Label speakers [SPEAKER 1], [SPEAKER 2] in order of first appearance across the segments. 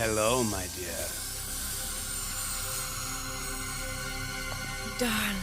[SPEAKER 1] Hello, my dear.
[SPEAKER 2] Darling.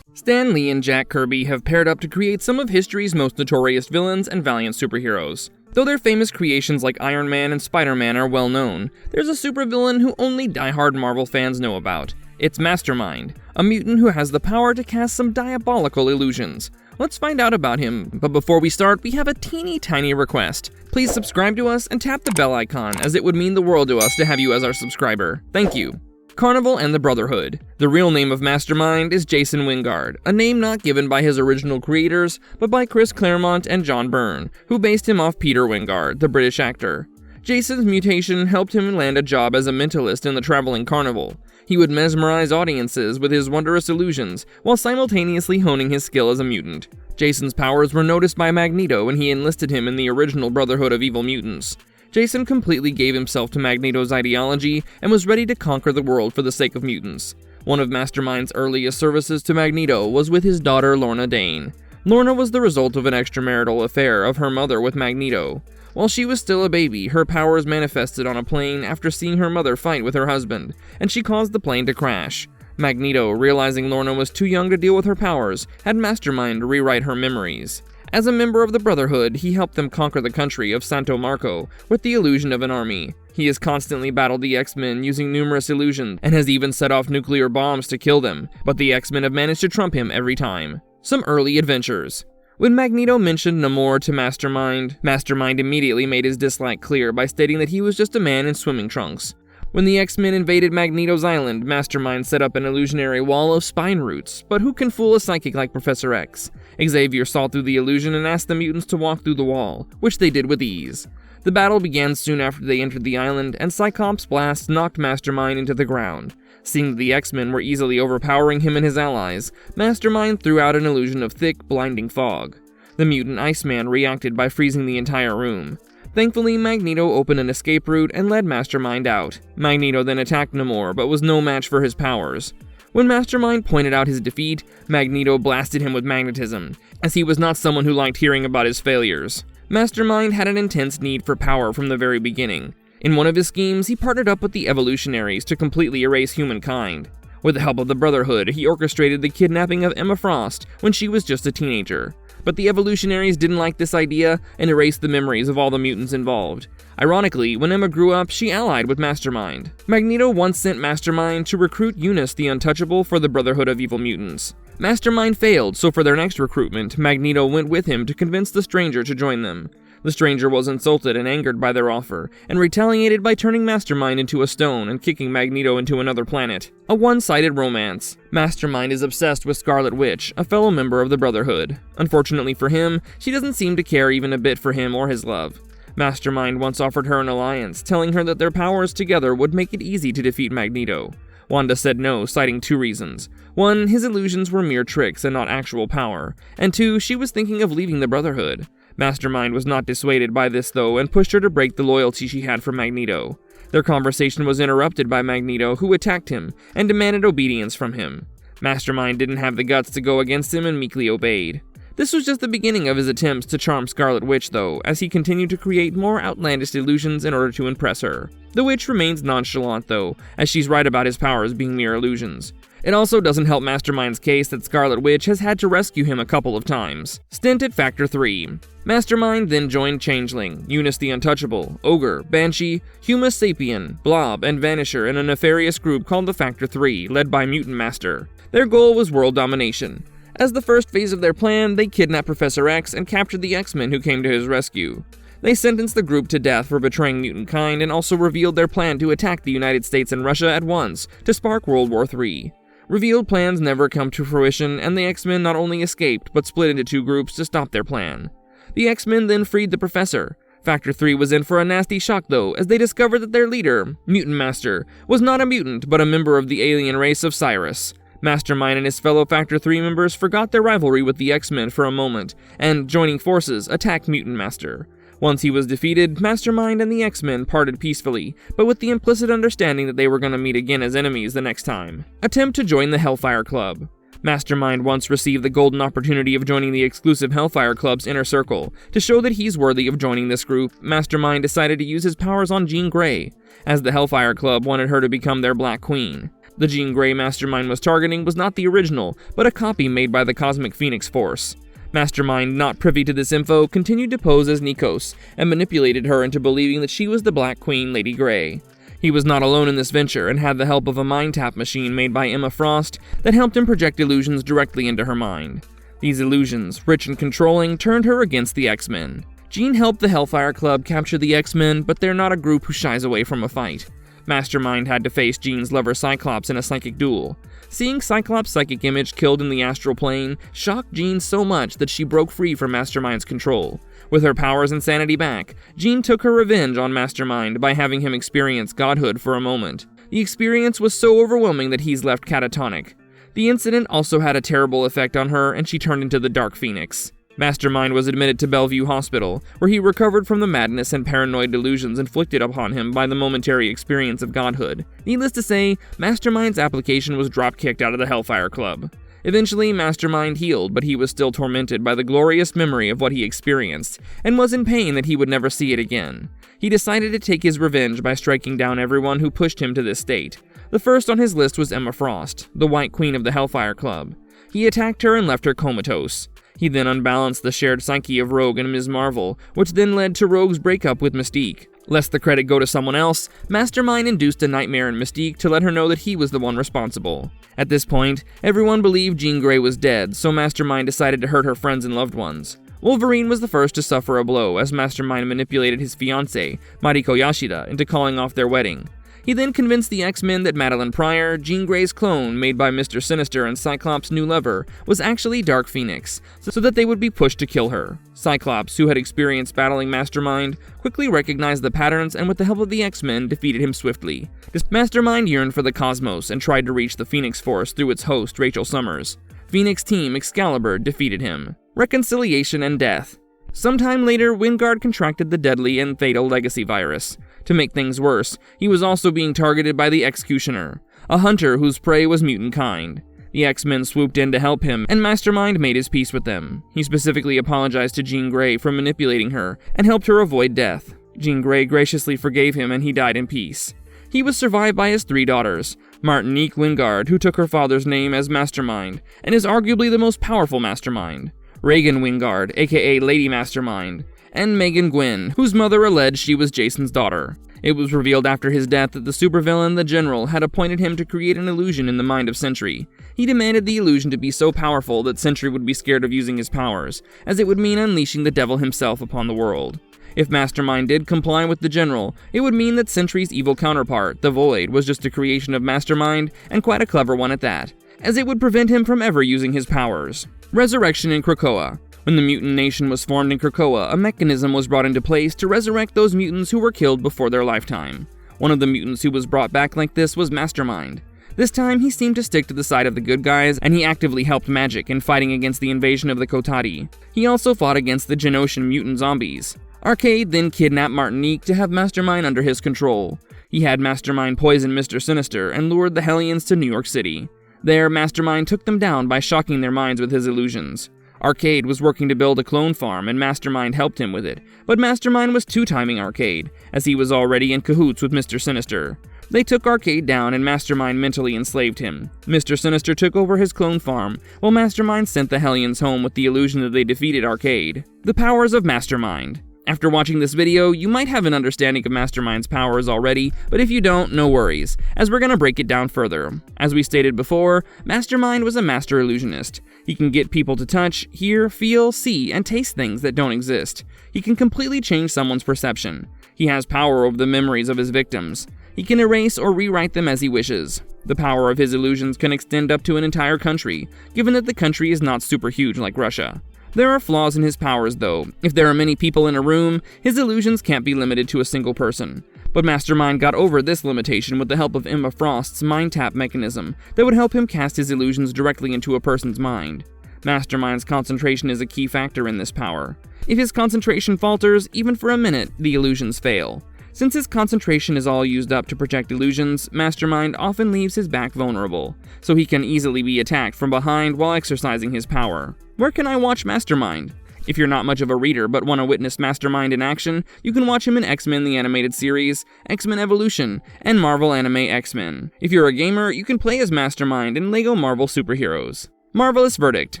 [SPEAKER 3] Stan Lee and Jack Kirby have paired up to create some of history's most notorious villains and valiant superheroes. Though their famous creations like Iron Man and Spider-Man are well known, there's a supervillain who only die-hard Marvel fans know about. It's Mastermind, a mutant who has the power to cast some diabolical illusions. Let's find out about him, but before we start, we have a teeny tiny request. Please subscribe to us and tap the bell icon, as it would mean the world to us to have you as our subscriber. Thank you. Carnival and the Brotherhood. The real name of Mastermind is Jason Wingard, a name not given by his original creators, but by Chris Claremont and John Byrne, who based him off Peter Wingard, the British actor. Jason's mutation helped him land a job as a mentalist in the traveling Carnival. He would mesmerize audiences with his wondrous illusions, while simultaneously honing his skill as a mutant. Jason's powers were noticed by Magneto when he enlisted him in the original Brotherhood of Evil Mutants. Jason completely gave himself to Magneto's ideology and was ready to conquer the world for the sake of mutants. One of Mastermind's earliest services to Magneto was with his daughter Lorna Dane. Lorna was the result of an extramarital affair of her mother with Magneto. While she was still a baby, her powers manifested on a plane after seeing her mother fight with her husband, and she caused the plane to crash. Magneto, realizing Lorna was too young to deal with her powers, had Mastermind rewrite her memories. As a member of the Brotherhood, he helped them conquer the country of Santo Marco with the illusion of an army. He has constantly battled the X-Men using numerous illusions, and has even set off nuclear bombs to kill them, but the X-Men have managed to trump him every time. Some early adventures. When Magneto mentioned Namor to Mastermind, Mastermind immediately made his dislike clear by stating that he was just a man in swimming trunks. When the X-Men invaded Magneto's island, Mastermind set up an illusionary wall of spine roots, but who can fool a psychic like Professor X? Xavier saw through the illusion and asked the mutants to walk through the wall, which they did with ease. The battle began soon after they entered the island, and Cyclops' blast knocked Mastermind into the ground. Seeing that the X-Men were easily overpowering him and his allies, Mastermind threw out an illusion of thick, blinding fog. The mutant Iceman reacted by freezing the entire room. Thankfully, Magneto opened an escape route and led Mastermind out. Magneto then attacked Namor, but was no match for his powers. When Mastermind pointed out his defeat, Magneto blasted him with magnetism, as he was not someone who liked hearing about his failures. Mastermind had an intense need for power from the very beginning. In one of his schemes, he partnered up with the Evolutionaries to completely erase humankind. With the help of the Brotherhood, he orchestrated the kidnapping of Emma Frost when she was just a teenager. But the Evolutionaries didn't like this idea and erased the memories of all the mutants involved. Ironically, when Emma grew up, she allied with Mastermind. Magneto once sent Mastermind to recruit Eunice the Untouchable for the Brotherhood of Evil Mutants. Mastermind failed, so for their next recruitment, Magneto went with him to convince the Stranger to join them. The Stranger was insulted and angered by their offer, and retaliated by turning Mastermind into a stone and kicking Magneto into another planet. A one-sided romance. Mastermind is obsessed with Scarlet Witch, a fellow member of the Brotherhood. Unfortunately for him, she doesn't seem to care even a bit for him or his love. Mastermind once offered her an alliance, telling her that their powers together would make it easy to defeat Magneto. Wanda said no, citing two reasons. One, his illusions were mere tricks and not actual power, and two, she was thinking of leaving the Brotherhood. Mastermind was not dissuaded by this though, and pushed her to break the loyalty she had for Magneto. Their conversation was interrupted by Magneto, who attacked him and demanded obedience from him. Mastermind didn't have the guts to go against him and meekly obeyed. This was just the beginning of his attempts to charm Scarlet Witch though, as he continued to create more outlandish illusions in order to impress her. The witch remains nonchalant though, as she's right about his powers being mere illusions. It also doesn't help Mastermind's case that Scarlet Witch has had to rescue him a couple of times. Stint at Factor 3. Mastermind then joined Changeling, Eunice the Untouchable, Ogre, Banshee, Humus Sapien, Blob, and Vanisher in a nefarious group called the Factor 3, led by Mutant Master. Their goal was world domination. As the first phase of their plan, they kidnapped Professor X and captured the X-Men who came to his rescue. They sentenced the group to death for betraying mutant kind and also revealed their plan to attack the United States and Russia at once to spark World War III. Revealed plans never come to fruition, and the X-Men not only escaped, but split into two groups to stop their plan. The X-Men then freed the Professor. Factor 3 was in for a nasty shock though, as they discovered that their leader, Mutant Master, was not a mutant, but a member of the alien race of Cyrus. Mastermind and his fellow Factor 3 members forgot their rivalry with the X-Men for a moment, and, joining forces, attacked Mutant Master. Once he was defeated, Mastermind and the X-Men parted peacefully, but with the implicit understanding that they were going to meet again as enemies the next time. Attempt to join the Hellfire Club. Mastermind once received the golden opportunity of joining the exclusive Hellfire Club's inner circle. To show that he's worthy of joining this group, Mastermind decided to use his powers on Jean Grey, as the Hellfire Club wanted her to become their Black Queen. The Jean Grey Mastermind was targeting was not the original, but a copy made by the Cosmic Phoenix Force. Mastermind, not privy to this info, continued to pose as Nikos, and manipulated her into believing that she was the Black Queen, Lady Grey. He was not alone in this venture, and had the help of a mind tap machine made by Emma Frost that helped him project illusions directly into her mind. These illusions, rich and controlling, turned her against the X-Men. Jean helped the Hellfire Club capture the X-Men, but they're not a group who shies away from a fight. Mastermind had to face Jean's lover Cyclops in a psychic duel. Seeing Cyclops' psychic image killed in the astral plane shocked Jean so much that she broke free from Mastermind's control. With her powers and sanity back, Jean took her revenge on Mastermind by having him experience godhood for a moment. The experience was so overwhelming that he's left catatonic. The incident also had a terrible effect on her, and she turned into the Dark Phoenix. Mastermind was admitted to Bellevue Hospital, where he recovered from the madness and paranoid delusions inflicted upon him by the momentary experience of godhood. Needless to say, Mastermind's application was drop-kicked out of the Hellfire Club. Eventually, Mastermind healed, but he was still tormented by the glorious memory of what he experienced, and was in pain that he would never see it again. He decided to take his revenge by striking down everyone who pushed him to this state. The first on his list was Emma Frost, the White Queen of the Hellfire Club. He attacked her and left her comatose. He then unbalanced the shared psyche of Rogue and Ms. Marvel, which then led to Rogue's breakup with Mystique. Lest the credit go to someone else, Mastermind induced a nightmare in Mystique to let her know that he was the one responsible. At this point, everyone believed Jean Grey was dead, so Mastermind decided to hurt her friends and loved ones. Wolverine was the first to suffer a blow as Mastermind manipulated his fiancée, Mariko Yashida, into calling off their wedding. He then convinced the X-Men that Madeline Pryor, Jean Grey's clone made by Mr. Sinister and Cyclops' new lover, was actually Dark Phoenix, so that they would be pushed to kill her. Cyclops, who had experienced battling Mastermind, quickly recognized the patterns and with the help of the X-Men defeated him swiftly. Mastermind yearned for the cosmos and tried to reach the Phoenix Force through its host, Rachel Summers. Phoenix Team Excalibur defeated him. Reconciliation and death. Sometime later, Wingard contracted the deadly and fatal Legacy virus. To make things worse, he was also being targeted by the Executioner, a hunter whose prey was mutant kind. The X-Men swooped in to help him, and Mastermind made his peace with them. He specifically apologized to Jean Grey for manipulating her, and helped her avoid death. Jean Grey graciously forgave him, and he died in peace. He was survived by his 3 daughters, Martinique Wingard, who took her father's name as Mastermind, and is arguably the most powerful Mastermind, Reagan Wingard, aka Lady Mastermind, and Megan Gwyn, whose mother alleged she was Jason's daughter. It was revealed after his death that the supervillain, the General, had appointed him to create an illusion in the mind of Sentry. He demanded the illusion to be so powerful that Sentry would be scared of using his powers, as it would mean unleashing the devil himself upon the world. If Mastermind did comply with the General, it would mean that Sentry's evil counterpart, the Void, was just a creation of Mastermind, and quite a clever one at that, as it would prevent him from ever using his powers. Resurrection in Krakoa. When the mutant nation was formed in Krakoa, a mechanism was brought into place to resurrect those mutants who were killed before their lifetime. One of the mutants who was brought back like this was Mastermind. This time, he seemed to stick to the side of the good guys, and he actively helped Magic in fighting against the invasion of the Kotati. He also fought against the Genoshan mutant zombies. Arcade then kidnapped Martinique to have Mastermind under his control. He had Mastermind poison Mr. Sinister and lured the Hellions to New York City. There, Mastermind took them down by shocking their minds with his illusions. Arcade was working to build a clone farm, and Mastermind helped him with it, but Mastermind was two-timing Arcade, as he was already in cahoots with Mr. Sinister. They took Arcade down, and Mastermind mentally enslaved him. Mr. Sinister took over his clone farm, while Mastermind sent the Hellions home with the illusion that they defeated Arcade. The Powers of Mastermind. After watching this video, you might have an understanding of Mastermind's powers already, but if you don't, no worries, as we're gonna break it down further. As we stated before, Mastermind was a master illusionist. He can get people to touch, hear, feel, see, and taste things that don't exist. He can completely change someone's perception. He has power over the memories of his victims. He can erase or rewrite them as he wishes. The power of his illusions can extend up to an entire country, given that the country is not super huge like Russia. There are flaws in his powers, though. If there are many people in a room, his illusions can't be limited to a single person. But Mastermind got over this limitation with the help of Emma Frost's mind tap mechanism that would help him cast his illusions directly into a person's mind. Mastermind's concentration is a key factor in this power. If his concentration falters, even for a minute, the illusions fail. Since his concentration is all used up to project illusions, Mastermind often leaves his back vulnerable, so he can easily be attacked from behind while exercising his power. Where can I watch Mastermind? If you're not much of a reader but want to witness Mastermind in action, you can watch him in X-Men the Animated Series, X-Men Evolution, and Marvel Anime X-Men. If you're a gamer, you can play as Mastermind in LEGO Marvel Superheroes. Marvelous verdict.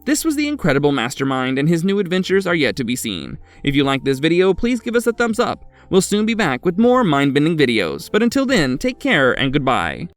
[SPEAKER 3] This was the incredible Mastermind, and his new adventures are yet to be seen. If you liked this video, please give us a thumbs up. We'll soon be back with more mind-bending videos, but until then, take care and goodbye.